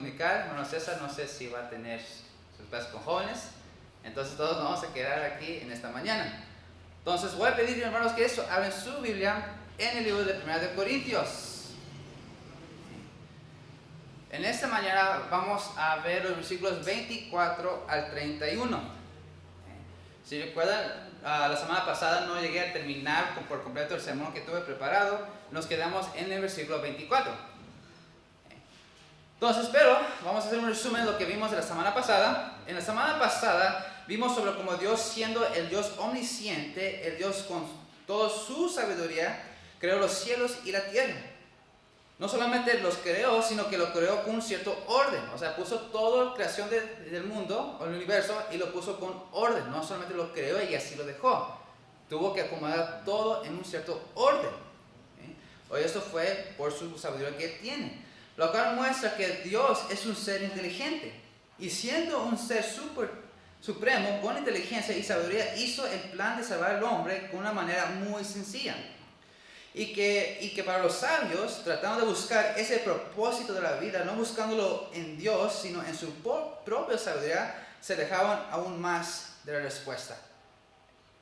comunicar. Hermano César, no sé si va a tener sus clases con jóvenes. Entonces todos nos vamos a quedar aquí en esta mañana. Entonces voy a pedir, hermanos, que abren su Biblia en el libro de 1 de Corintios. En esta mañana vamos a ver los versículos 24 al 31. Si recuerdan, la semana pasada no llegué a terminar por completo el sermón que tuve preparado. Nos quedamos en el versículo 24. Entonces, pero vamos a hacer un resumen de lo que vimos de la semana pasada. En la semana pasada vimos sobre cómo Dios, siendo el Dios omnisciente, el Dios con toda su sabiduría, creó los cielos y la tierra. No solamente los creó, sino que lo creó con un cierto orden. O sea, puso toda la creación del mundo, o el universo, y lo puso con orden. No solamente lo creó y así lo dejó. Tuvo que acomodar todo en un cierto orden. Hoy esto fue por su sabiduría que tiene. Lo cual muestra que Dios es un ser inteligente. Y siendo un ser supremo, con inteligencia y sabiduría, hizo el plan de salvar al hombre con una manera muy sencilla. Y que para los sabios, tratando de buscar ese propósito de la vida, no buscándolo en Dios, sino en su propia sabiduría, se alejaban aún más de la respuesta.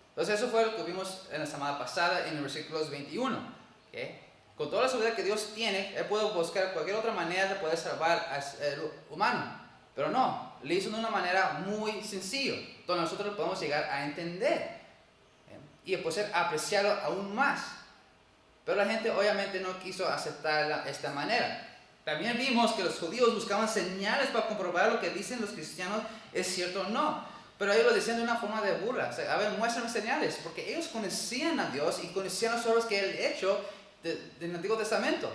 Entonces eso fue lo que vimos en la semana pasada en los versículos 21. ¿Okay? Con toda la sabiduría que Dios tiene, Él puede buscar cualquier otra manera de poder salvar al ser humano. Pero no, lo hizo de una manera muy sencilla, donde nosotros lo podemos llegar a entender. Y poder apreciarlo aún más. Pero la gente obviamente no quiso aceptar esta manera. También vimos que los judíos buscaban señales para comprobar lo que dicen los cristianos es cierto o no. Pero ellos lo decían de una forma de burla. O sea, a ver, muéstrame señales. Porque ellos conocían a Dios y conocían las obras que Él ha hecho del Antiguo Testamento.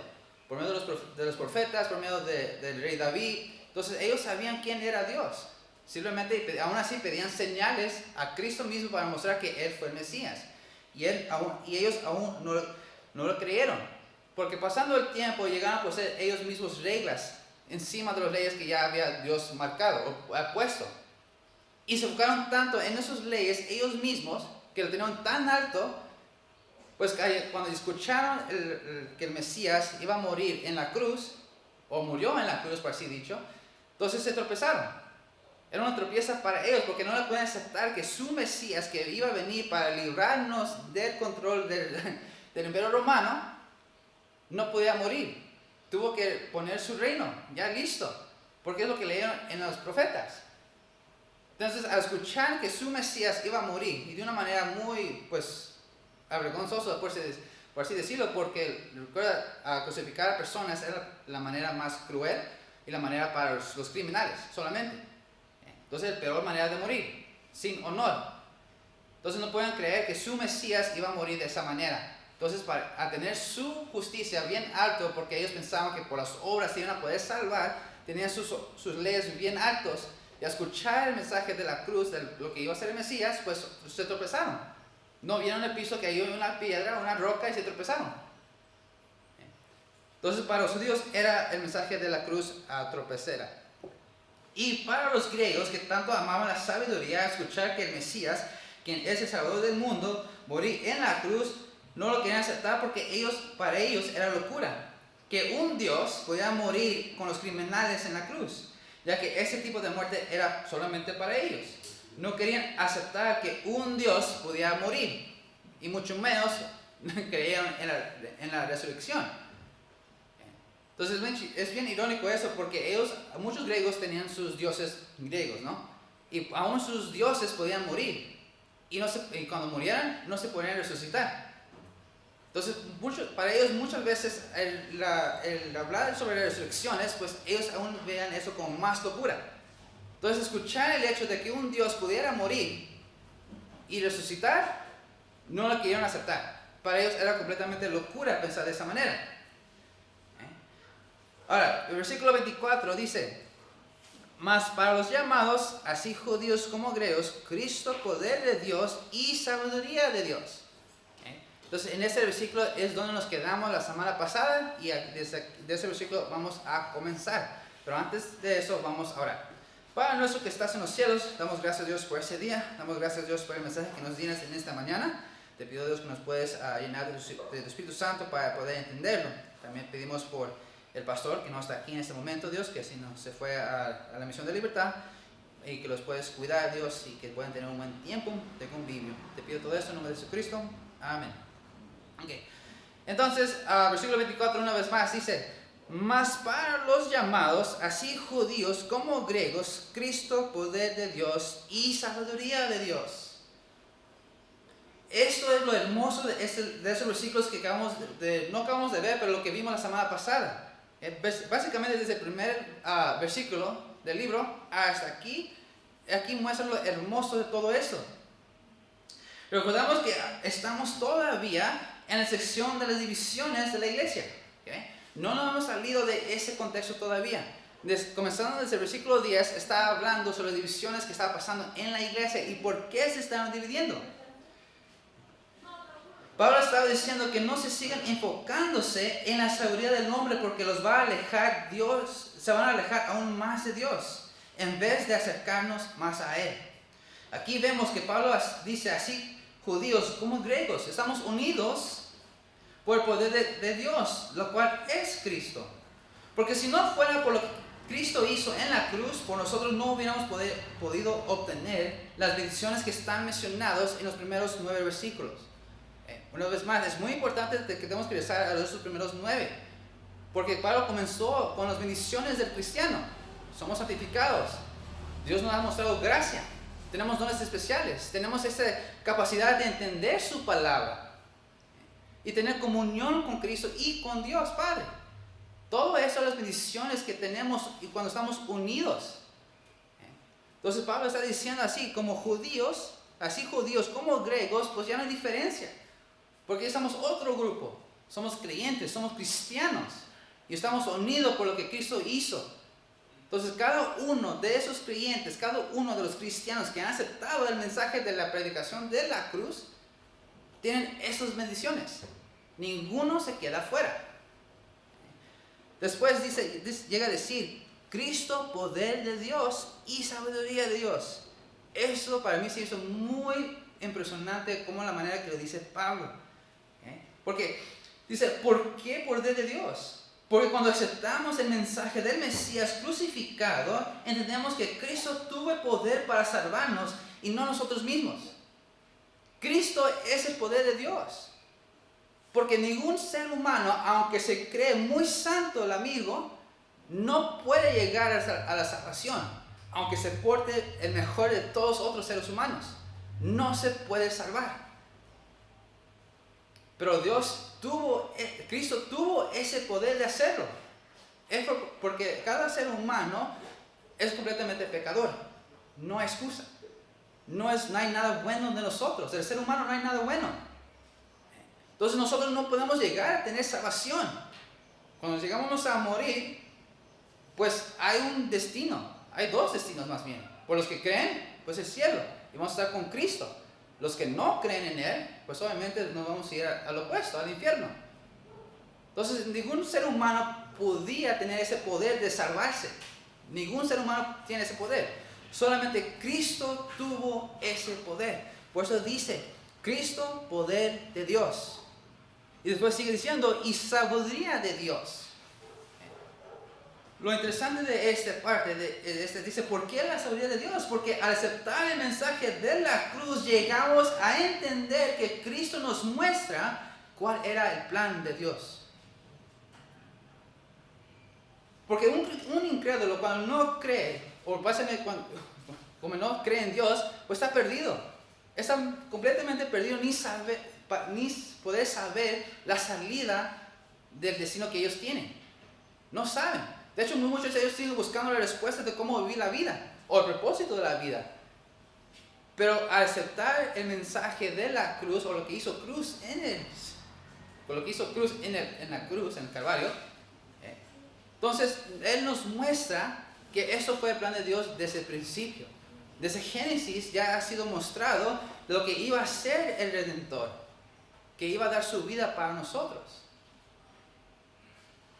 Por medio de los profetas, por medio del rey David. Entonces ellos sabían quién era Dios. Simplemente, aún así, pedían señales a Cristo mismo para mostrar que Él fue el Mesías. Y ellos aún no lo creyeron, porque pasando el tiempo llegaron a poseer ellos mismos reglas encima de las leyes que ya había Dios marcado o puesto. Y se enfocaron tanto en esas leyes ellos mismos, que lo tenían tan alto, pues que cuando escucharon que el Mesías iba a morir en la cruz, o murió en la cruz por así dicho, entonces se tropezaron. Era una tropieza para ellos, porque no le pueden aceptar que su Mesías, que iba a venir para librarnos del control del imperio romano, no podía morir. Tuvo que poner su reino ya listo, porque es lo que leyeron en los profetas. Entonces, al escuchar que su Mesías iba a morir, y de una manera muy, avergonzosa, por así decirlo, porque recuerda, crucificar a personas era la manera más cruel y la manera para los criminales solamente. Entonces, la peor manera de morir, sin honor. Entonces, no pueden creer que su Mesías iba a morir de esa manera. Entonces, para tener su justicia bien alto, porque ellos pensaban que por las obras se iban a poder salvar, tenían sus leyes bien altos, y al escuchar el mensaje de la cruz, de lo que iba a ser el Mesías, pues se tropezaron. No vieron el piso, que hay una piedra, una roca, y se tropezaron. Entonces, para los judíos era el mensaje de la cruz tropecera. Y para los griegos, que tanto amaban la sabiduría, escuchar que el Mesías, quien es el Salvador del mundo, morir en la cruz, no lo querían aceptar, porque para ellos era locura que un Dios podía morir con los criminales en la cruz, ya que ese tipo de muerte era solamente para ellos. No querían aceptar que un Dios podía morir, y mucho menos creyeron en la resurrección. Entonces es bien irónico eso, porque muchos griegos tenían sus dioses griegos, ¿no? Y aún sus dioses podían morir, y cuando murieran no se podían resucitar. Entonces, para ellos muchas veces el hablar sobre las resurrecciones, pues ellos aún vean eso como más locura. Entonces, escuchar el hecho de que un Dios pudiera morir y resucitar, no lo querían aceptar. Para ellos era completamente locura pensar de esa manera. Ahora, el versículo 24 dice: mas para los llamados, así judíos como griegos, Cristo, poder de Dios y sabiduría de Dios. Entonces, en ese versículo es donde nos quedamos la semana pasada, y desde ese versículo vamos a comenzar. Pero antes de eso, vamos a orar. Padre nuestro que estás en los cielos, damos gracias a Dios por ese día, damos gracias a Dios por el mensaje que nos tienes en esta mañana. Te pido, Dios, que nos puedes llenar de tu Espíritu Santo para poder entenderlo. También pedimos por el pastor que no está aquí en este momento, Dios, que si no se fue a la misión de libertad, y que los puedes cuidar, Dios, y que puedan tener un buen tiempo de convivio. Te pido todo esto en nombre de Jesucristo. Amén. Okay. Entonces, versículo 24 una vez más dice: mas para los llamados, así judíos como griegos, Cristo, poder de Dios y sabiduría de Dios. Esto es lo hermoso de esos versículos que no acabamos de ver, pero lo que vimos la semana pasada. Básicamente desde el primer versículo del libro hasta aquí muestra lo hermoso de todo esto. Recordamos que estamos todavía en la sección de las divisiones de la iglesia. ¿Okay? No nos hemos salido de ese contexto todavía. Comenzando desde el versículo 10, está hablando sobre las divisiones que estaban pasando en la iglesia y por qué se estaban dividiendo. Pablo estaba diciendo que no se sigan enfocándose en la sabiduría del hombre porque los va a alejar Dios, se van a alejar aún más de Dios, en vez de acercarnos más a Él. Aquí vemos que Pablo dice así, judíos como griegos, estamos unidos por el poder de Dios, lo cual es Cristo. Porque si no fuera por lo que Cristo hizo en la cruz, por nosotros no hubiéramos podido obtener las bendiciones que están mencionadas en los primeros 9 versículos. Una vez más, es muy importante que tenemos que regresar a esos primeros 9, porque Pablo comenzó con las bendiciones del cristiano. Somos santificados, Dios nos ha mostrado gracia, tenemos dones especiales, tenemos esa capacidad de entender su palabra y tener comunión con Cristo y con Dios Padre. Todo eso son las bendiciones que tenemos y cuando estamos unidos. Entonces Pablo está diciendo así, como judíos como griegos, pues ya no hay diferencia. Porque estamos otro grupo, somos creyentes, somos cristianos y estamos unidos por lo que Cristo hizo. Entonces cada uno de esos creyentes, cada uno de los cristianos que han aceptado el mensaje de la predicación de la cruz, tienen esas bendiciones. Ninguno se queda fuera. Después llega a decir, Cristo, poder de Dios y sabiduría de Dios. Eso para mí se hizo muy impresionante como la manera que lo dice Pablo. Porque dice, ¿por qué poder de Dios? Porque cuando aceptamos el mensaje del Mesías crucificado, entendemos que Cristo tuvo el poder para salvarnos y no nosotros mismos. Cristo es el poder de Dios. Porque ningún ser humano, aunque se cree muy santo el amigo, no puede llegar a la salvación, aunque se porte el mejor de todos los otros seres humanos. No se puede salvar. Pero Cristo tuvo ese poder de hacerlo. Es porque cada ser humano es completamente pecador. No hay excusa. No hay nada bueno de nosotros. Del ser humano no hay nada bueno. Entonces nosotros no podemos llegar a tener salvación. Cuando llegamos a morir, pues hay un destino. Hay 2 destinos más bien. Por los que creen, pues el cielo. Y vamos a estar con Cristo. Los que no creen en Él, pues obviamente nos vamos a ir al opuesto, al infierno. Entonces, ningún ser humano podía tener ese poder de salvarse. Ningún ser humano tiene ese poder. Solamente Cristo tuvo ese poder. Por eso dice, Cristo, poder de Dios. Y después sigue diciendo, y sabiduría de Dios. Lo interesante de esta parte, dice, ¿por qué la sabiduría de Dios? Porque al aceptar el mensaje de la cruz, llegamos a entender que Cristo nos muestra cuál era el plan de Dios. Porque un incrédulo cuando no cree, o como no cree en Dios, pues está perdido. Está completamente perdido, ni poder saber la salida del destino que ellos tienen. No saben. De hecho, muchos de ellos siguen buscando la respuesta de cómo vivir la vida, o el propósito de la vida. Pero al aceptar el mensaje de la cruz, o lo que hizo Cruz en la cruz, en el Calvario, entonces Él nos muestra que eso fue el plan de Dios desde el principio. Desde Génesis ya ha sido mostrado lo que iba a ser el Redentor, que iba a dar su vida para nosotros.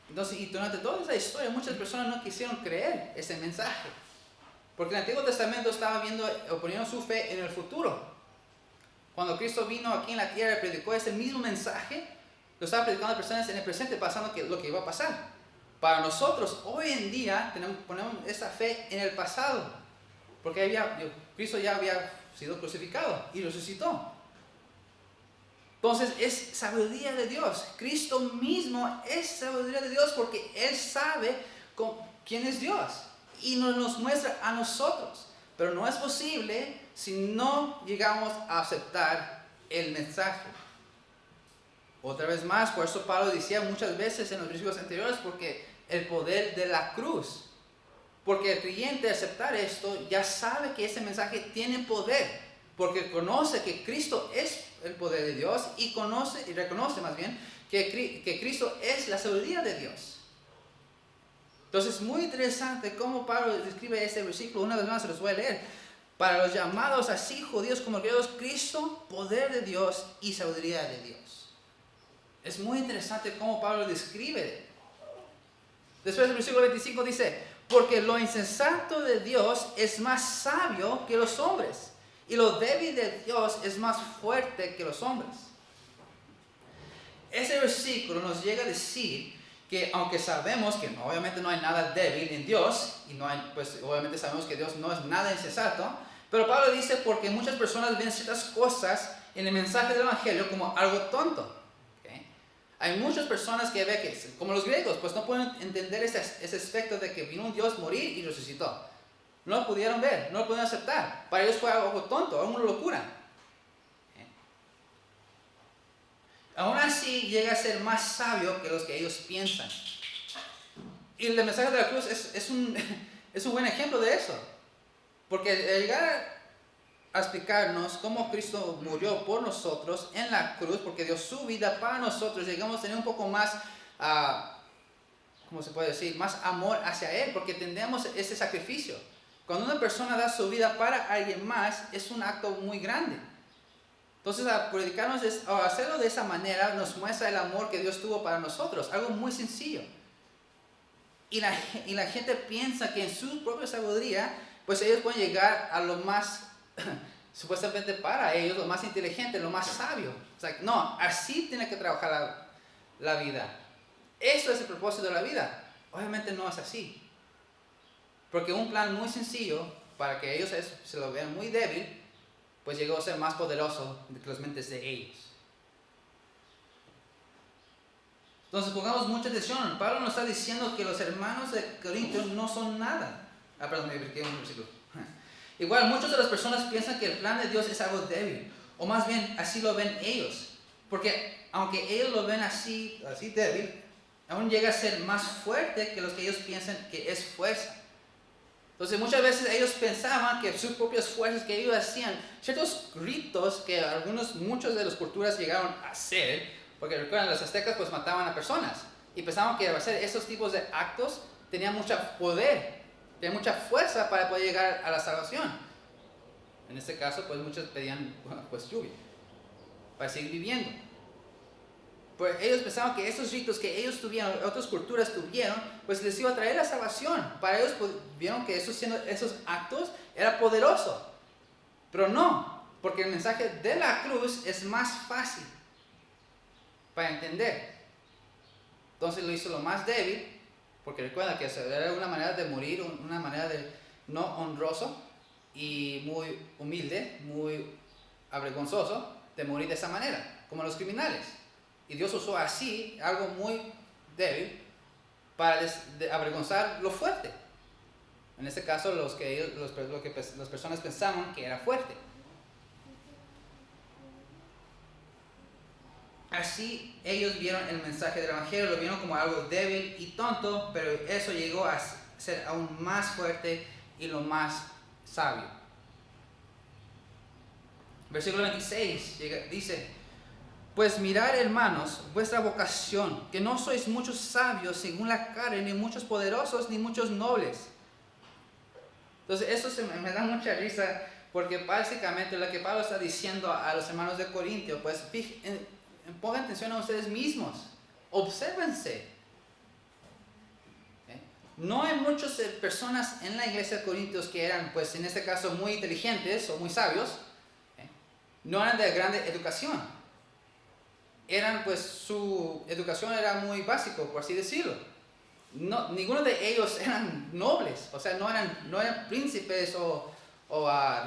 Entonces, y durante toda esa historia, muchas personas no quisieron creer ese mensaje. Porque el Antiguo Testamento estaba poniendo su fe en el futuro. Cuando Cristo vino aquí en la tierra y predicó ese mismo mensaje, lo estaba predicando a personas en el presente, pasando lo que iba a pasar. Para nosotros, hoy en día, ponemos esa fe en el pasado, porque Cristo ya había sido crucificado y resucitó. Entonces es sabiduría de Dios. Cristo mismo es sabiduría de Dios porque Él sabe quién es Dios y nos muestra a nosotros. Pero no es posible si no llegamos a aceptar el mensaje. Otra vez más, por eso Pablo decía muchas veces en los versículos anteriores, porque el poder de la cruz. Porque el creyente al aceptar esto ya sabe que ese mensaje tiene poder. Porque conoce que Cristo es el poder de Dios y reconoce más bien que Cristo es la sabiduría de Dios. Entonces es muy interesante cómo Pablo describe este versículo. Una vez más se los voy a leer. Para los llamados así judíos como griegos, Cristo, poder de Dios y sabiduría de Dios. Es muy interesante cómo Pablo describe. Después del versículo 25 dice, porque lo insensato de Dios es más sabio que los hombres, y lo débil de Dios es más fuerte que los hombres. Ese versículo nos llega a decir que aunque sabemos que obviamente no hay nada débil en Dios, y pues obviamente sabemos que Dios no es nada insensato, pero Pablo dice porque muchas personas ven ciertas cosas en el mensaje del Evangelio como algo tonto. Hay muchas personas que ven que, como los griegos, pues no pueden entender ese aspecto de que vino un Dios a morir y resucitó. No lo pudieron ver, no lo pudieron aceptar. Para ellos fue algo tonto, algo una locura. Aún así llega a ser más sabio que los que ellos piensan. Y el mensaje de la cruz es un buen ejemplo de eso. Porque llegar a explicarnos cómo Cristo murió por nosotros en la cruz, porque dio su vida para nosotros, llegamos a tener un poco más, ¿cómo se puede decir? Más amor hacia Él, porque entendemos ese sacrificio. Cuando una persona da su vida para alguien más, es un acto muy grande. Entonces, a predicarnos, a hacerlo de esa manera, nos muestra el amor que Dios tuvo para nosotros, algo muy sencillo. Y la gente piensa que en su propia sabiduría, pues ellos pueden llegar a lo más supuestamente para ellos, lo más inteligente, lo más sabio. O sea, no, así tiene que trabajar la vida. Eso es el propósito de la vida. Obviamente no es así. Porque un plan muy sencillo, para que ellos se lo vean muy débil, pues llegó a ser más poderoso que las mentes de ellos. Entonces pongamos mucha atención. Pablo nos está diciendo que los hermanos de Corintios no son nada. Perdón, me equivoqué en un versículo. Igual, muchas de las personas piensan que el plan de Dios es algo débil, o más bien así lo ven ellos, porque aunque ellos lo ven así débil, aún llega a ser más fuerte que los que ellos piensan que es fuerza. Entonces muchas veces ellos pensaban que sus propias fuerzas que ellos hacían, ciertos ritos que muchas de las culturas llegaron a hacer, porque recuerdan, los aztecas pues mataban a personas, y pensaban que hacer esos tipos de actos tenía mucho poder. Tiene mucha fuerza para poder llegar a la salvación. En este caso, pues muchos pedían pues lluvia para seguir viviendo. Pues ellos pensaban que esos ritos que ellos tuvieron, otras culturas tuvieron, pues les iba a traer la salvación. Para ellos pues, vieron que esos actos era poderoso. Pero no, porque el mensaje de la cruz es más fácil para entender. Entonces lo hizo lo más débil. Porque recuerda que era una manera de morir, una manera de no honroso y muy humilde, muy avergonzoso, de morir de esa manera, como los criminales. Y Dios usó así algo muy débil para avergonzar lo fuerte. En este caso, lo que las personas pensaban que era fuerte. Así ellos vieron el mensaje del Evangelio, lo vieron como algo débil y tonto, pero eso llegó a ser aún más fuerte y lo más sabio. Versículo 26 dice, pues mirad, hermanos, vuestra vocación, que no sois muchos sabios según la carne, ni muchos poderosos, ni muchos nobles. Entonces eso me da mucha risa, porque básicamente lo que Pablo está diciendo a los hermanos de Corintio, pues pongan atención a ustedes mismos, obsérvense. No hay muchas personas en la iglesia de Corintios que eran, pues en este caso, muy inteligentes o muy sabios. No eran de grande educación. Pues su educación era muy básico, por así decirlo. no, ninguno de ellos eran nobles, o sea, no eran príncipes o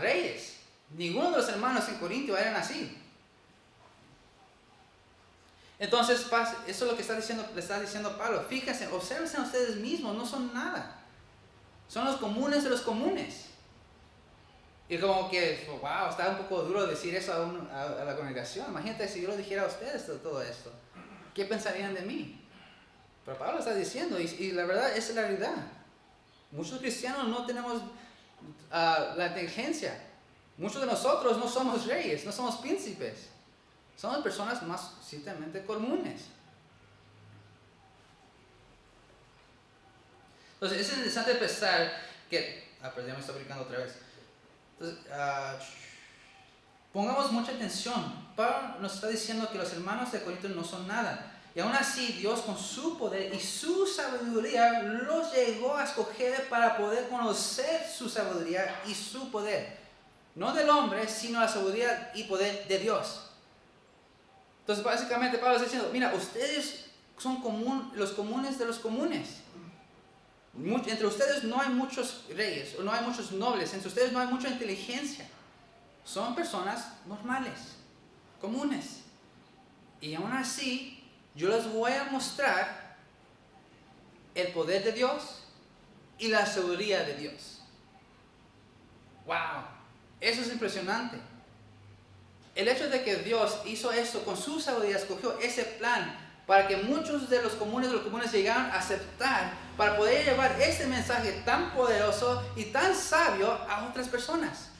reyes. Ninguno de los hermanos en Corintio eran así. Entonces, eso es lo que le está diciendo Pablo. Fíjense, obsérvense a ustedes mismos, no son nada. Son los comunes de los comunes. Y como que, wow, está un poco duro decir eso a la congregación. Imagínate si yo lo dijera a ustedes todo esto. ¿Qué pensarían de mí? Pero Pablo está diciendo, y la verdad es la realidad. Muchos cristianos no tenemos la inteligencia. Muchos de nosotros no somos reyes, no somos príncipes. Somos personas más simplemente comunes. Entonces es interesante pensar que... perdón, me estoy brincando otra vez. Entonces, pongamos mucha atención. Pablo nos está diciendo que los hermanos de Corinto no son nada. Y aún así Dios con su poder y su sabiduría los llegó a escoger para poder conocer su sabiduría y su poder. No del hombre, sino la sabiduría y poder de Dios. Entonces básicamente Pablo está diciendo, mira, ustedes son los comunes de los comunes. Entre ustedes no hay muchos reyes, o no hay muchos nobles, entre ustedes no hay mucha inteligencia. Son personas normales, comunes. Y aún así, yo les voy a mostrar el poder de Dios y la sabiduría de Dios. ¡Wow! Eso es impresionante. El hecho de que Dios hizo esto con su sabiduría, escogió ese plan para que muchos de los comunes llegaran a aceptar, para poder llevar este mensaje tan poderoso y tan sabio a otras personas.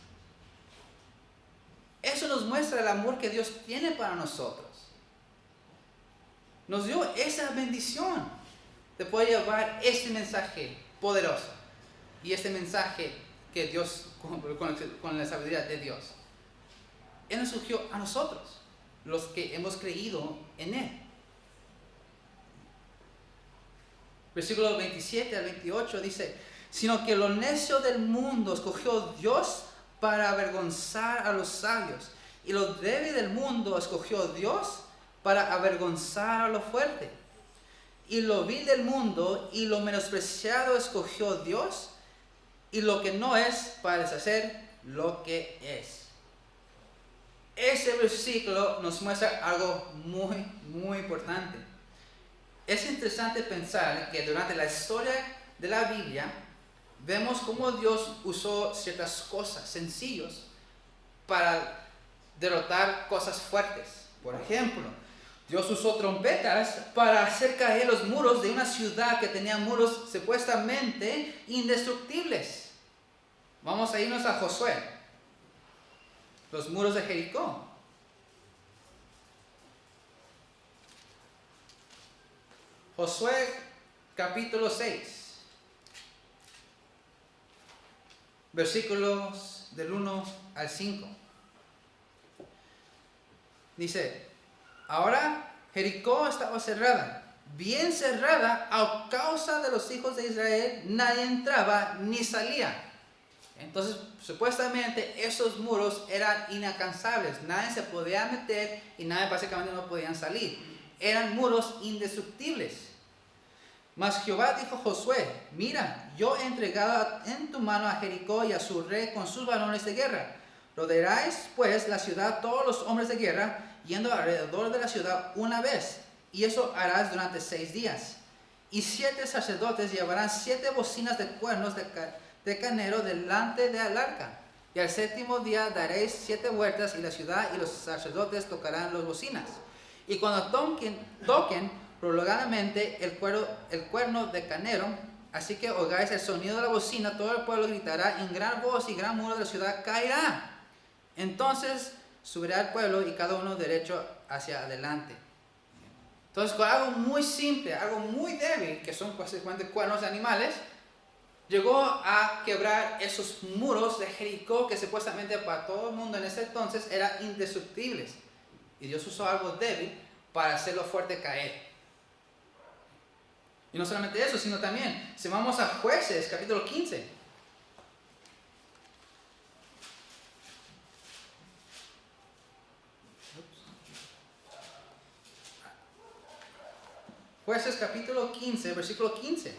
Eso nos muestra el amor que Dios tiene para nosotros. Nos dio esa bendición de poder llevar este mensaje poderoso y este mensaje que Dios, con la sabiduría de Dios. Él nos surgió a nosotros, los que hemos creído en Él. Versículo 27 al 28 dice, sino que lo necio del mundo escogió Dios para avergonzar a los sabios, y lo débil del mundo escogió Dios para avergonzar a lo fuerte. Y lo vil del mundo y lo menospreciado escogió Dios, y lo que no es para deshacer lo que es. Ese versículo nos muestra algo muy, muy importante. Es interesante pensar que durante la historia de la Biblia vemos cómo Dios usó ciertas cosas sencillas para derrotar cosas fuertes. Por ejemplo, Dios usó trompetas para hacer caer los muros de una ciudad que tenía muros supuestamente indestructibles. Vamos a irnos a Josué. Los muros de Jericó. Josué capítulo 6. Versículos del 1 al 5. Dice, ahora Jericó estaba cerrada, bien cerrada, a causa de los hijos de Israel, nadie entraba ni salía. Entonces, supuestamente, esos muros eran inalcanzables, nadie se podía meter y nadie básicamente no podían salir. Eran muros indestructibles. Mas Jehová dijo a Josué, mira, yo he entregado en tu mano a Jericó y a su rey con sus varones de guerra. Rodearéis pues la ciudad todos los hombres de guerra, yendo alrededor de la ciudad una vez, y eso harás durante 6 días. Y 7 sacerdotes llevarán 7 bocinas de cuernos de carnero delante del arca. Y al 7º día daréis 7 vueltas y la ciudad y los sacerdotes tocarán las bocinas. Y cuando toquen prolongadamente el cuerno de carnero, así que oigáis el sonido de la bocina, todo el pueblo gritará en gran voz y gran muro de la ciudad caerá. Entonces subirá el pueblo y cada uno derecho hacia adelante. Entonces, con algo muy simple, algo muy débil, que son básicamente cuernos de animales, llegó a quebrar esos muros de Jericó que supuestamente para todo el mundo en ese entonces eran indestructibles. Y Dios usó algo débil para hacerlo fuerte caer. Y no solamente eso, sino también, si vamos a Jueces, capítulo 15. Jueces capítulo 15, versículo 15.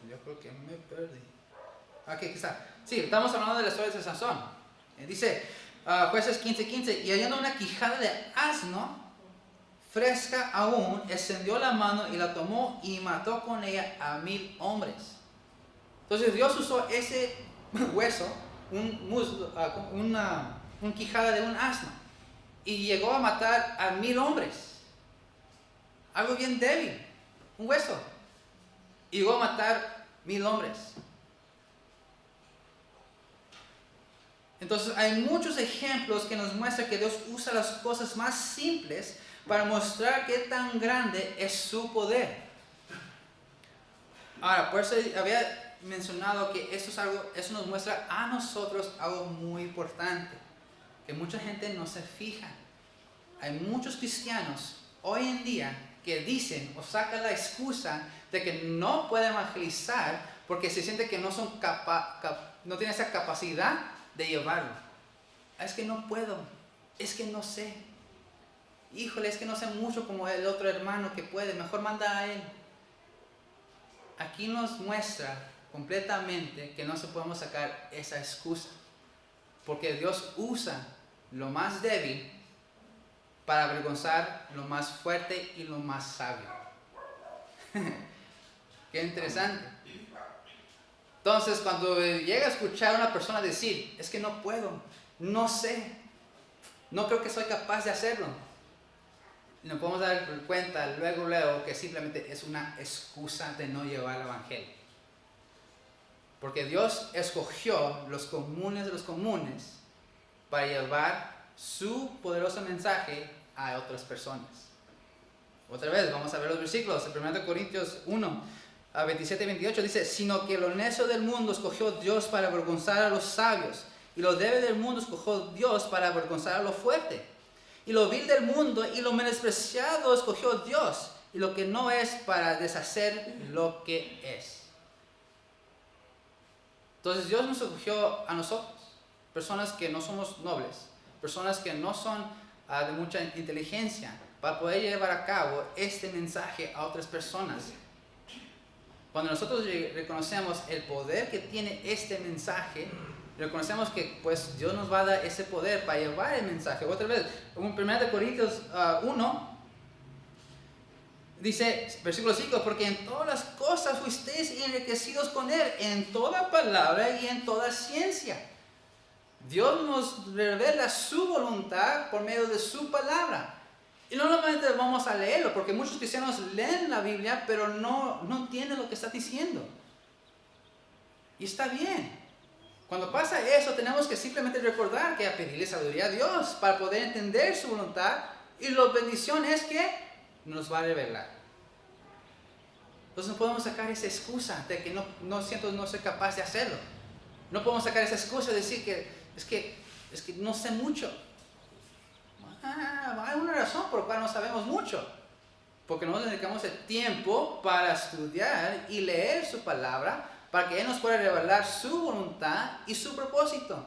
Yo creo que me perdí. Aquí está. Sí, estamos hablando de la historia de Sansón. Dice Jueces 15:15, y hallando una quijada de asno fresca aún, extendió la mano y la tomó y mató con ella a 1000 hombres. Entonces Dios usó ese hueso, un quijada de un asno, y llegó a matar a 1000 hombres. Algo bien débil, un hueso. Y llegó a matar 1000 hombres. Entonces hay muchos ejemplos que nos muestran que Dios usa las cosas más simples para mostrar qué tan grande es su poder. Ahora, por eso había mencionado que eso nos muestra a nosotros algo muy importante, que mucha gente no se fija. Hay muchos cristianos hoy en día que dicen o sacan la excusa de que no pueden evangelizar porque se sienten que no son no tienen esa capacidad de llevarlo. Es que no puedo, es que no sé. Híjole, es que no sé mucho como el otro hermano que puede, mejor manda a él. Aquí nos muestra completamente que no se podemos sacar esa excusa, porque Dios usa lo más débil para avergonzar lo más fuerte y lo más sabio. Qué interesante. Entonces, cuando llega a escuchar a una persona decir, es que no puedo, no sé, no creo que soy capaz de hacerlo, nos podemos dar cuenta luego que simplemente es una excusa de no llevar el evangelio. Porque Dios escogió los comunes de los comunes para llevar su poderoso mensaje a otras personas. Otra vez, vamos a ver los versículos. En 1 Corintios 1, a 27 y 28 dice, sino que lo necio del mundo escogió Dios para avergonzar a los sabios, y lo débil del mundo escogió Dios para avergonzar a lo fuerte. Y lo vil del mundo y lo menospreciado escogió Dios, y lo que no es para deshacer lo que es. Entonces Dios nos escogió a nosotros, personas que no somos nobles, personas que no son de mucha inteligencia, para poder llevar a cabo este mensaje a otras personas. Cuando nosotros reconocemos el poder que tiene este mensaje, reconocemos que pues Dios nos va a dar ese poder para llevar el mensaje. Otra vez, en 1 Corintios 1, dice, versículo 5, porque en todas las cosas fuisteis enriquecidos con Él, en toda palabra y en toda ciencia. Dios nos revela su voluntad por medio de su palabra. Y no solamente vamos a leerlo, porque muchos cristianos leen la Biblia, pero no entienden lo que está diciendo. Y está bien. Cuando pasa eso, tenemos que simplemente recordar que a pedirle sabiduría a Dios para poder entender su voluntad, y la bendición es que nos va a revelar. Entonces no podemos sacar esa excusa de que no soy capaz de hacerlo. No podemos sacar esa excusa de decir que es que no sé mucho. Hay una razón por la cual no sabemos mucho. Porque no dedicamos el tiempo para estudiar y leer su palabra, para que Él nos pueda revelar su voluntad y su propósito.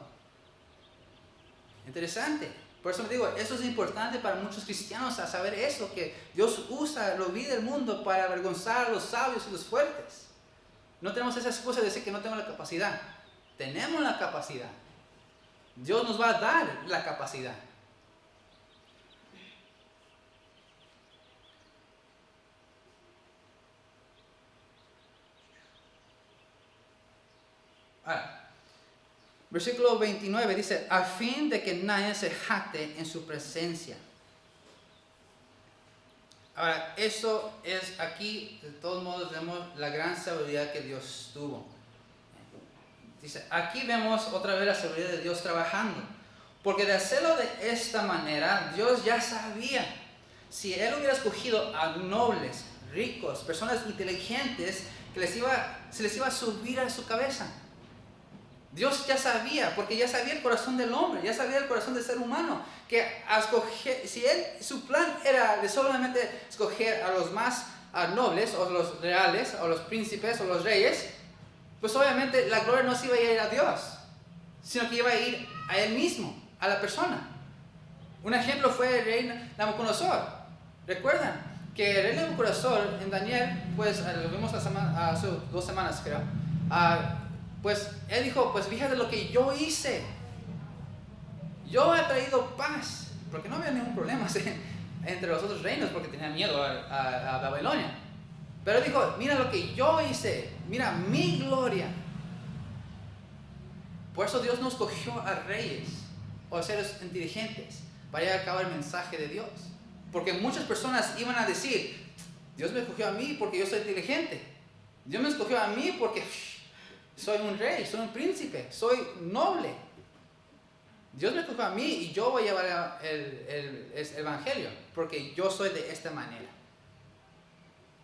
Interesante. Por eso me digo, eso es importante para muchos cristianos, a saber eso, que Dios usa lo vil del mundo para avergonzar a los sabios y los fuertes. No tenemos esa excusa de decir que no tengo la capacidad. Tenemos la capacidad. Dios nos va a dar la capacidad. Ahora, versículo 29 dice, a fin de que nadie se jacte en su presencia. Ahora, eso es aquí, de todos modos, vemos la gran sabiduría que Dios tuvo. Dice, aquí vemos otra vez la sabiduría de Dios trabajando. Porque de hacerlo de esta manera, Dios ya sabía. Si Él hubiera escogido a nobles, ricos, personas inteligentes, que se les iba a subir a su cabeza. Dios ya sabía, porque ya sabía el corazón del hombre, ya sabía el corazón del ser humano, que si su plan era de solamente escoger a los más nobles, o los reales, o los príncipes, o los reyes, pues obviamente la gloria no se iba a ir a Dios, sino que iba a ir a Él mismo, a la persona. Un ejemplo fue el rey Nabucodonosor. ¿Recuerdan? Que el rey Nabucodonosor en Daniel, pues lo vimos hace 2 semanas creo, pues él dijo, pues fíjate lo que yo hice. Yo he traído paz, porque no había ningún problema entre los otros reinos, porque tenían miedo a Babilonia. Pero dijo, mira lo que yo hice, mira mi gloria. Por eso Dios nos escogió a reyes o a seres inteligentes para llevar a cabo el mensaje de Dios. Porque muchas personas iban a decir, Dios me escogió a mí porque yo soy inteligente. Dios me escogió a mí porque soy un rey, soy un príncipe, soy noble. Dios me escogió a mí y yo voy a llevar el evangelio porque yo soy de esta manera.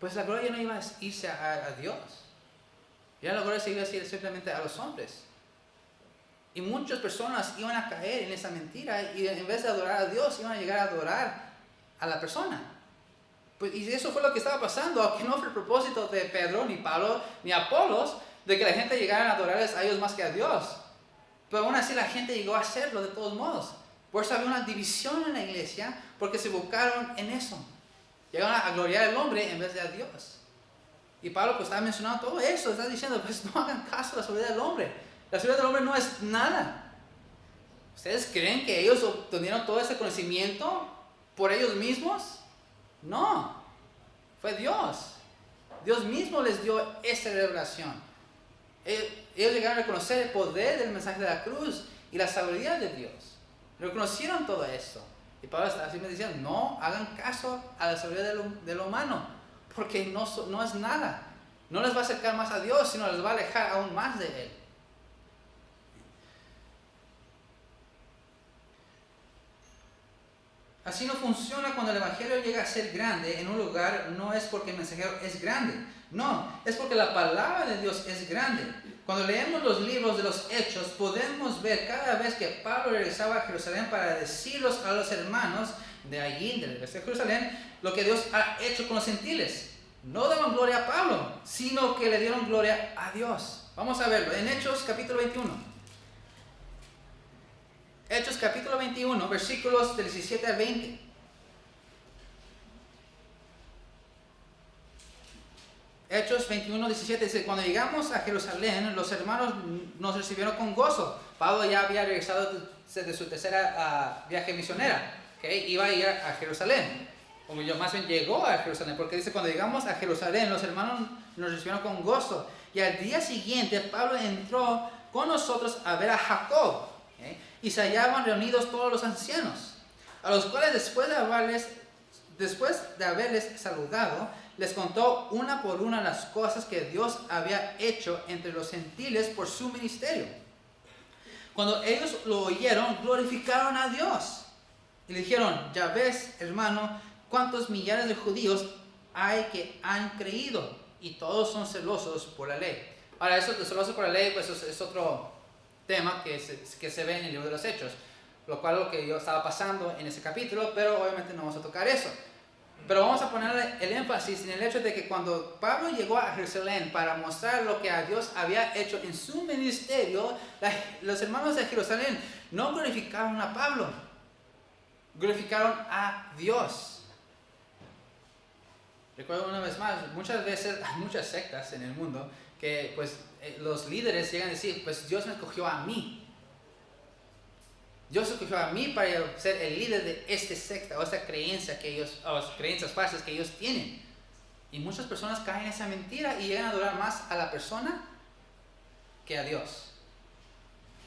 Pues la gloria no iba a irse a Dios. Ya la gloria se iba a ir simplemente a los hombres. Y muchas personas iban a caer en esa mentira y en vez de adorar a Dios iban a llegar a adorar a la persona. Pues, y eso fue lo que estaba pasando, aunque no fue el propósito de Pedro, ni Pablo, ni Apolos, de que la gente llegara a adorarles a ellos más que a Dios. Pero aún así la gente llegó a hacerlo de todos modos. Por eso había una división en la iglesia, porque se buscaron en eso. Llegaron a gloriar al hombre en vez de a Dios. Y Pablo pues estaba mencionando todo eso, está diciendo, pues no hagan caso a la sabiduría del hombre. La sabiduría del hombre no es nada. ¿Ustedes creen que ellos obtuvieron todo ese conocimiento por ellos mismos? No, fue Dios. Dios mismo les dio esa revelación. Ellos llegaron a reconocer el poder del mensaje de la cruz y la sabiduría de Dios. Reconocieron todo eso. Y Pablo está así me decía, no hagan caso a la sabiduría de lo humano, porque no es nada. No les va a acercar más a Dios, sino les va a alejar aún más de Él. Así no funciona cuando el evangelio llega a ser grande en un lugar, no es porque el mensajero es grande. No, es porque la palabra de Dios es grande. Cuando leemos los libros de los Hechos, podemos ver cada vez que Pablo regresaba a Jerusalén para decirlos a los hermanos de allí, de Jerusalén, lo que Dios ha hecho con los gentiles. No daban gloria a Pablo, sino que le dieron gloria a Dios. Vamos a verlo en Hechos capítulo 21. Hechos capítulo 21, versículos del 17 al 20. Hechos 21, 17 dice, cuando llegamos a Jerusalén, los hermanos nos recibieron con gozo. Pablo ya había regresado de su tercera viaje misionera, ¿okay? Iba a ir a Jerusalén, o más bien llegó a Jerusalén, porque dice, cuando llegamos a Jerusalén, los hermanos nos recibieron con gozo. Y al día siguiente, Pablo entró con nosotros a ver a Jacob, ¿okay? Y se hallaban reunidos todos los ancianos, a los cuales después de haberles saludado, les contó una por una las cosas que Dios había hecho entre los gentiles por su ministerio. Cuando ellos lo oyeron, glorificaron a Dios. Y le dijeron, ya ves, hermano, cuántos millares de judíos hay que han creído, y todos son celosos por la ley. Ahora, eso de celosos por la ley, pues es otro tema que se ve en el libro de los Hechos, lo cual es lo que yo estaba pasando en ese capítulo, pero obviamente no vamos a tocar eso. Pero vamos a poner el énfasis en el hecho de que cuando Pablo llegó a Jerusalén para mostrar lo que a Dios había hecho en su ministerio, los hermanos de Jerusalén no glorificaron a Pablo, glorificaron a Dios. Recuerdo una vez más, muchas veces hay muchas sectas en el mundo que pues los líderes llegan a decir, pues Dios me escogió a mí. Dios escogió a mí para ser el líder de esta secta o esta creencia o creencias falsas que ellos tienen. Y muchas personas caen en esa mentira y llegan a adorar más a la persona que a Dios.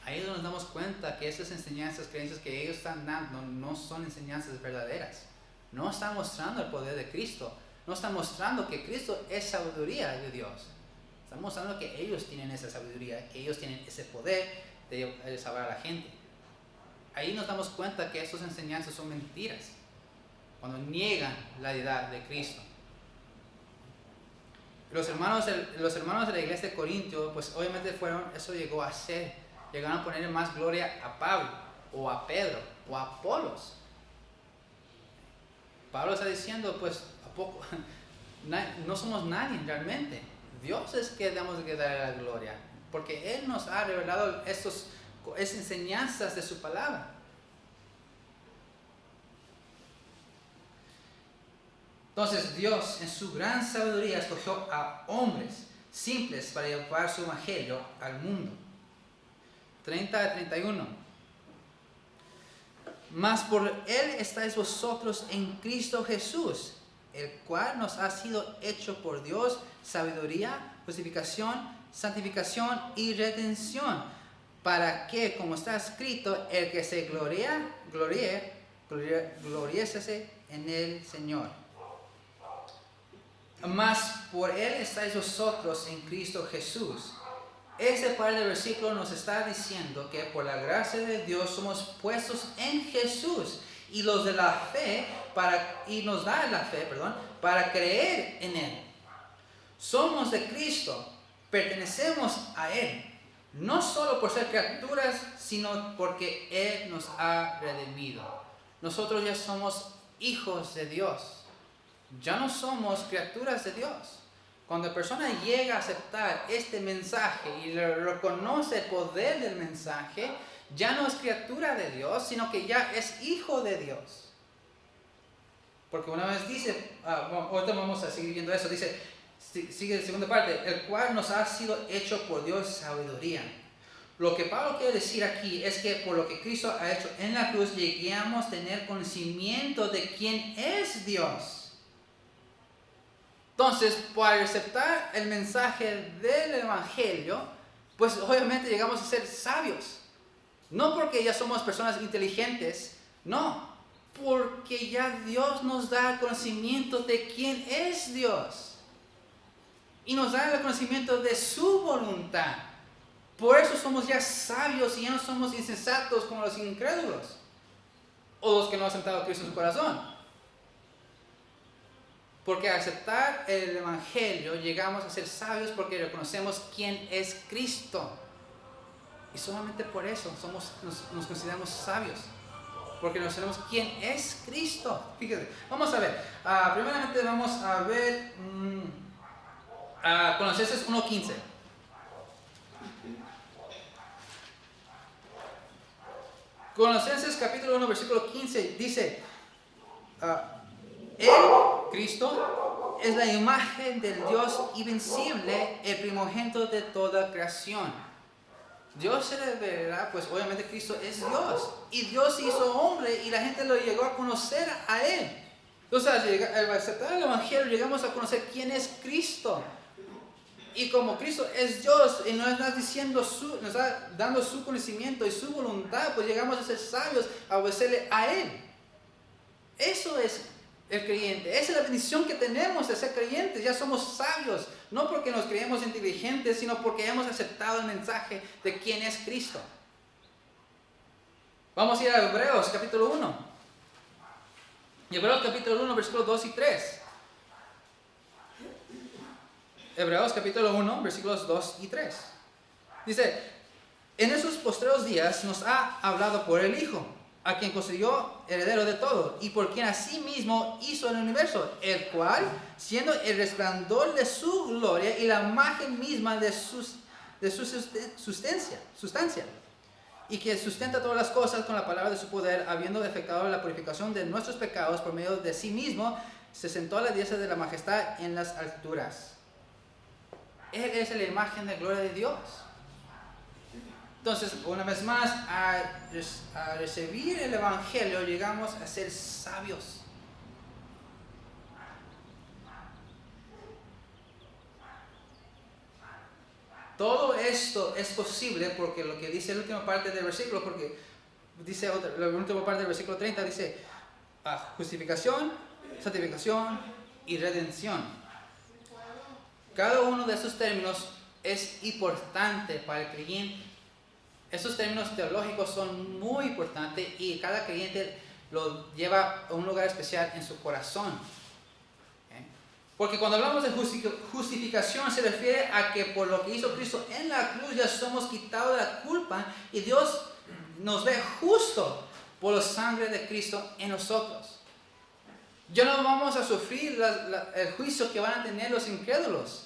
Ahí es donde nos damos cuenta que esas enseñanzas, creencias que ellos están dando no son enseñanzas verdaderas. No están mostrando el poder de Cristo. No están mostrando que Cristo es sabiduría de Dios. Están mostrando que ellos tienen esa sabiduría, que ellos tienen ese poder de salvar a la gente. Ahí nos damos cuenta que esas enseñanzas son mentiras, cuando niegan la deidad de Cristo. Los hermanos de la iglesia de Corintio, pues obviamente eso llegó a ser, llegaron a poner más gloria a Pablo, o a Pedro, o a Apolos. Pablo está diciendo, pues, ¿a poco? No somos nadie realmente. Dios es que debemos de darle la gloria, porque Él nos ha revelado esas enseñanzas de su palabra. Entonces Dios en su gran sabiduría escogió a hombres simples para llevar su evangelio al mundo. 30 a 31. Mas por Él estáis vosotros en Cristo Jesús, el cual nos ha sido hecho por Dios sabiduría, justificación, santificación y redención, para que, como está escrito, el que se gloriese en el Señor. Mas por Él estáis vosotros en Cristo Jesús. Este par de versículos nos está diciendo que por la gracia de Dios somos puestos en Jesús y los de la fe nos da la fe, para creer en Él. Somos de Cristo, pertenecemos a Él, no solo por ser criaturas, sino porque Él nos ha redimido. Nosotros ya somos hijos de Dios, ya no somos criaturas de Dios. Cuando la persona llega a aceptar este mensaje y reconoce el poder del mensaje, ya no es criatura de Dios, sino que ya es hijo de Dios. Porque una vez dice, ahorita vamos a seguir viendo eso, dice, sigue la segunda parte, el cual nos ha sido hecho por Dios sabiduría. Lo que Pablo quiere decir aquí es que por lo que Cristo ha hecho en la cruz, lleguemos a tener conocimiento de quién es Dios. Entonces, para aceptar el mensaje del Evangelio, pues obviamente llegamos a ser sabios. No porque ya somos personas inteligentes, no, porque ya Dios nos da el conocimiento de quién es Dios. Y nos da el conocimiento de su voluntad. Por eso somos ya sabios y ya no somos insensatos como los incrédulos o los que no han aceptado a Cristo en su corazón. Porque al aceptar el Evangelio llegamos a ser sabios porque reconocemos quién es Cristo. Y solamente por eso nos consideramos sabios. Porque conocemos quién es Cristo. Fíjense, vamos a ver. Primeramente vamos a ver Colosenses 1:15. Colosenses capítulo 1, versículo 15 dice, Él, Cristo, es la imagen del Dios invencible, el primogénito de toda creación. Dios se revelará, pues obviamente Cristo es Dios. Y Dios se hizo hombre y la gente lo llegó a conocer a Él. Entonces, al aceptar el Evangelio, llegamos a conocer quién es Cristo. Y como Cristo es Dios y nos está nos está dando su conocimiento y su voluntad, pues llegamos a ser sabios, a obedecerle a Él. Eso es el creyente. Esa es la bendición que tenemos de ser creyentes. Ya somos sabios, no porque nos creemos inteligentes, sino porque hemos aceptado el mensaje de quién es Cristo. Vamos a ir a Hebreos capítulo 1. Hebreos capítulo 1, versículos 2 y 3. Hebreos capítulo 1, versículos 2 y 3. Dice, en esos postreros días nos ha hablado por el Hijo, a quien constituyó heredero de todo, y por quien asimismo hizo el universo, el cual, siendo el resplandor de su gloria y la imagen misma de su sustancia, y que sustenta todas las cosas con la palabra de su poder, habiendo efectuado la purificación de nuestros pecados por medio de sí mismo, se sentó a la diestra de la majestad en las alturas. Él es la imagen de gloria de Dios. Entonces, una vez más, a recibir el Evangelio llegamos a ser sabios. Todo esto es posible porque lo que dice la última parte del versículo, porque dice la última parte del versículo 30, dice justificación, santificación y redención. Cada uno de esos términos es importante para el creyente. Esos términos teológicos son muy importantes y cada creyente lo lleva a un lugar especial en su corazón. Porque cuando hablamos de justificación se refiere a que por lo que hizo Cristo en la cruz ya somos quitados de la culpa y Dios nos ve justo por la sangre de Cristo en nosotros. Ya no vamos a sufrir el juicio que van a tener los incrédulos.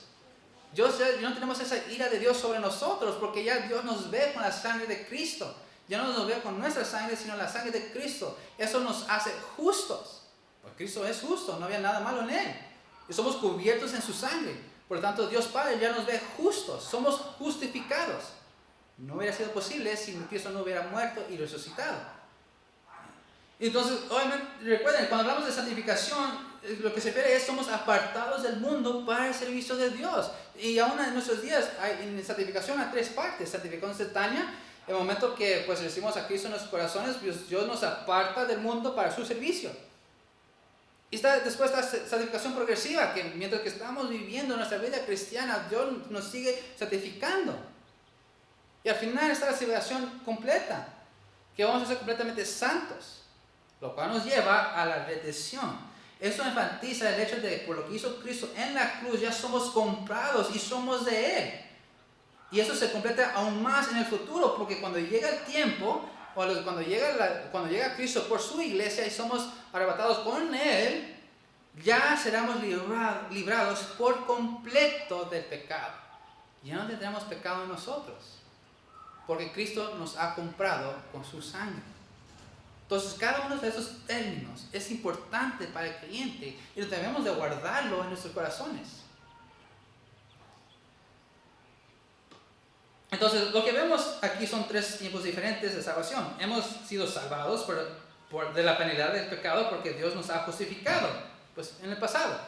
Ya no tenemos esa ira de Dios sobre nosotros porque ya Dios nos ve con la sangre de Cristo. Ya no nos ve con nuestra sangre, sino la sangre de Cristo. Eso nos hace justos. Pues Cristo es justo, no había nada malo en Él. Y somos cubiertos en su sangre. Por lo tanto, Dios Padre ya nos ve justos, somos justificados. No hubiera sido posible si Cristo no hubiera muerto y resucitado. Entonces, obviamente, recuerden, cuando hablamos de santificación, lo que se refiere es somos apartados del mundo para el servicio de Dios. Y aún en nuestros días, en santificación hay 3 partes. Santificación instantánea, el momento que pues recibimos a Cristo en nuestros corazones, pues, Dios nos aparta del mundo para su servicio. Y después está santificación progresiva, que mientras que estamos viviendo nuestra vida cristiana, Dios nos sigue santificando. Y al final está la santificación completa, que vamos a ser completamente santos, lo cual nos lleva a la redención. Eso enfatiza el hecho de que por lo que hizo Cristo en la cruz ya somos comprados y somos de Él. Y eso se completa aún más en el futuro, porque cuando llega el tiempo, cuando llega Cristo por su iglesia y somos arrebatados con Él, ya seremos librados por completo del pecado. Ya no tendremos pecado en nosotros, porque Cristo nos ha comprado con su sangre. Entonces, cada uno de esos términos es importante para el creyente y debemos de guardarlo en nuestros corazones. Entonces, lo que vemos aquí son 3 tiempos diferentes de salvación. Hemos sido salvados de la penalidad del pecado porque Dios nos ha justificado, pues en el pasado.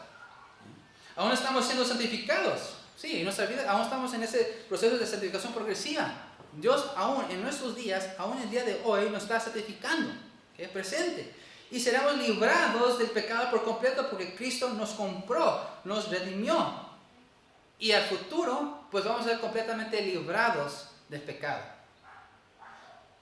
Aún estamos siendo santificados. Sí, en nuestra vida aún estamos en ese proceso de santificación progresiva. Dios aún en nuestros días, aún el día de hoy, nos está santificando, ¿okay? Presente. Y seremos librados del pecado por completo porque Cristo nos compró, nos redimió. Y al futuro, pues vamos a ser completamente librados del pecado.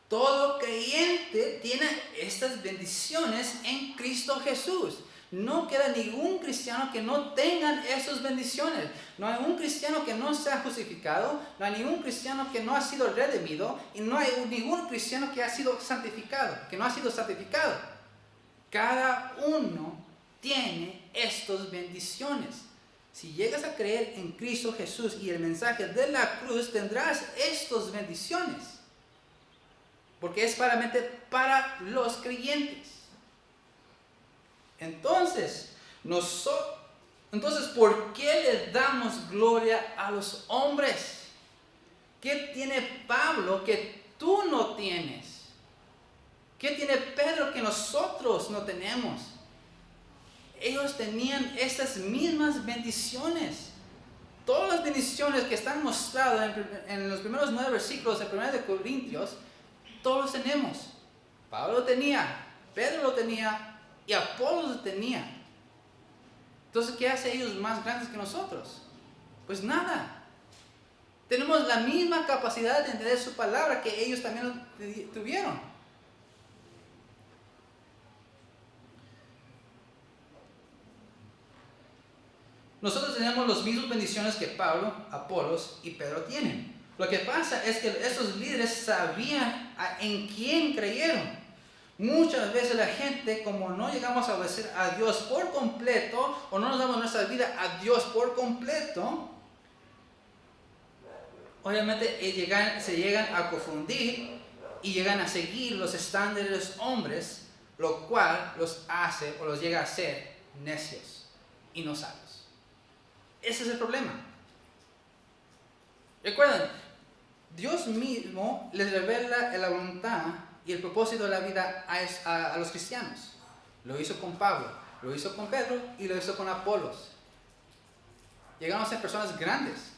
Todo creyente tiene estas bendiciones en Cristo Jesús. No queda ningún cristiano que no tenga esas bendiciones. No hay un cristiano que no sea justificado, no hay ningún cristiano que no ha sido redimido y no hay ningún cristiano que ha sido santificado, que no ha sido santificado. Cada uno tiene estas bendiciones. Si llegas a creer en Cristo Jesús y el mensaje de la cruz, tendrás estas bendiciones. Porque es para los creyentes. Entonces, ¿por qué le damos gloria a los hombres? ¿Qué tiene Pablo que tú no tienes? ¿Qué tiene Pedro que nosotros no tenemos? Ellos tenían estas mismas bendiciones. Todas las bendiciones que están mostradas en los primeros 9 versículos de 1 de Corintios, todos tenemos. Pablo lo tenía, Pedro lo tenía y Apolos lo tenía. Entonces, ¿qué hace ellos más grandes que nosotros? Pues nada. Tenemos la misma capacidad de entender su palabra que ellos también tuvieron. Nosotros tenemos las mismas bendiciones que Pablo, Apolos y Pedro tienen. Lo que pasa es que esos líderes sabían en quién creyeron. Muchas veces la gente, como no llegamos a obedecer a Dios por completo, o no nos damos nuestra vida a Dios por completo, obviamente se llegan a confundir y llegan a seguir los estándares de los hombres, lo cual los hace o los llega a hacer necios y no sabios. Ese es el problema. Recuerden, Dios mismo les revela la voluntad y el propósito de la vida a los cristianos. Lo hizo con Pablo, lo hizo con Pedro y lo hizo con Apolos. Llegaron a ser personas grandes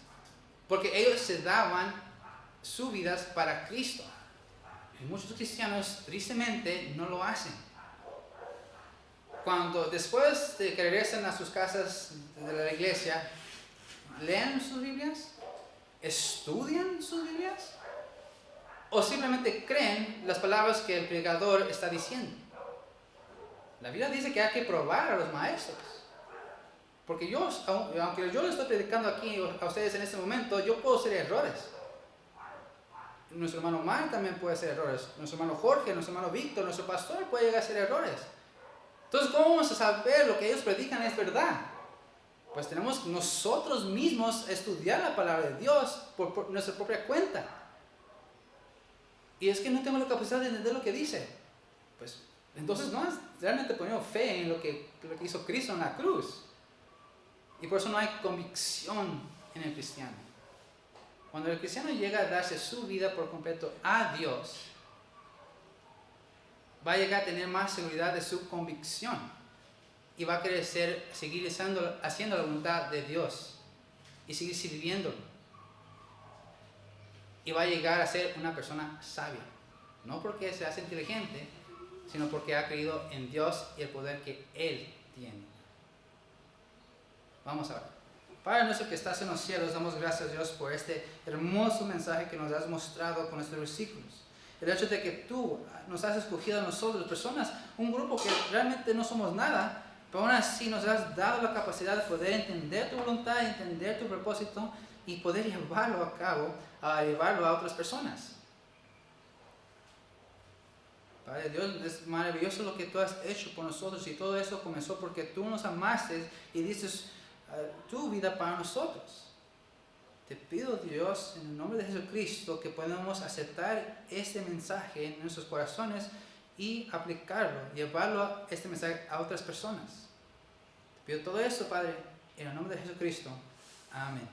porque ellos se daban sus vidas para Cristo. Y muchos cristianos tristemente no lo hacen. Cuando después de que regresen a sus casas de la iglesia, leen sus Biblias, estudian sus Biblias, o simplemente creen las palabras que el predicador está diciendo. La Biblia dice que hay que probar a los maestros. Porque aunque yo le estoy predicando aquí a ustedes en este momento, yo puedo hacer errores. Nuestro hermano Mar también puede hacer errores. Nuestro hermano Jorge, nuestro hermano Víctor, nuestro pastor puede llegar a hacer errores. Entonces, ¿cómo vamos a saber lo que ellos predican es verdad? Pues tenemos nosotros mismos estudiar la palabra de Dios por nuestra propia cuenta. Y es que no tengo la capacidad de entender lo que dice. Pues Entonces no es realmente poniendo fe en lo que hizo Cristo en la cruz. Y por eso no hay convicción en el cristiano. Cuando el cristiano llega a darse su vida por completo a Dios, va a llegar a tener más seguridad de su convicción. Y va a querer seguir haciendo la voluntad de Dios. Y seguir sirviéndolo. Y va a llegar a ser una persona sabia. No porque se hace inteligente, sino porque ha creído en Dios y el poder que Él tiene. Vamos a ver. Padre nuestro que estás en los cielos, damos gracias a Dios por este hermoso mensaje que nos has mostrado con estos versículos. El hecho de que tú nos has escogido a nosotros, personas, un grupo que realmente no somos nada, pero aún así nos has dado la capacidad de poder entender tu voluntad, entender tu propósito y poder llevarlo a cabo, llevarlo a otras personas. Padre Dios, es maravilloso lo que tú has hecho por nosotros y todo eso comenzó porque tú nos amaste y diste tu vida para nosotros. Te pido, Dios, en el nombre de Jesucristo, que podamos aceptar este mensaje en nuestros corazones y aplicarlo, llevarlo este mensaje a otras personas. Te pido todo esto, Padre, en el nombre de Jesucristo. Amén.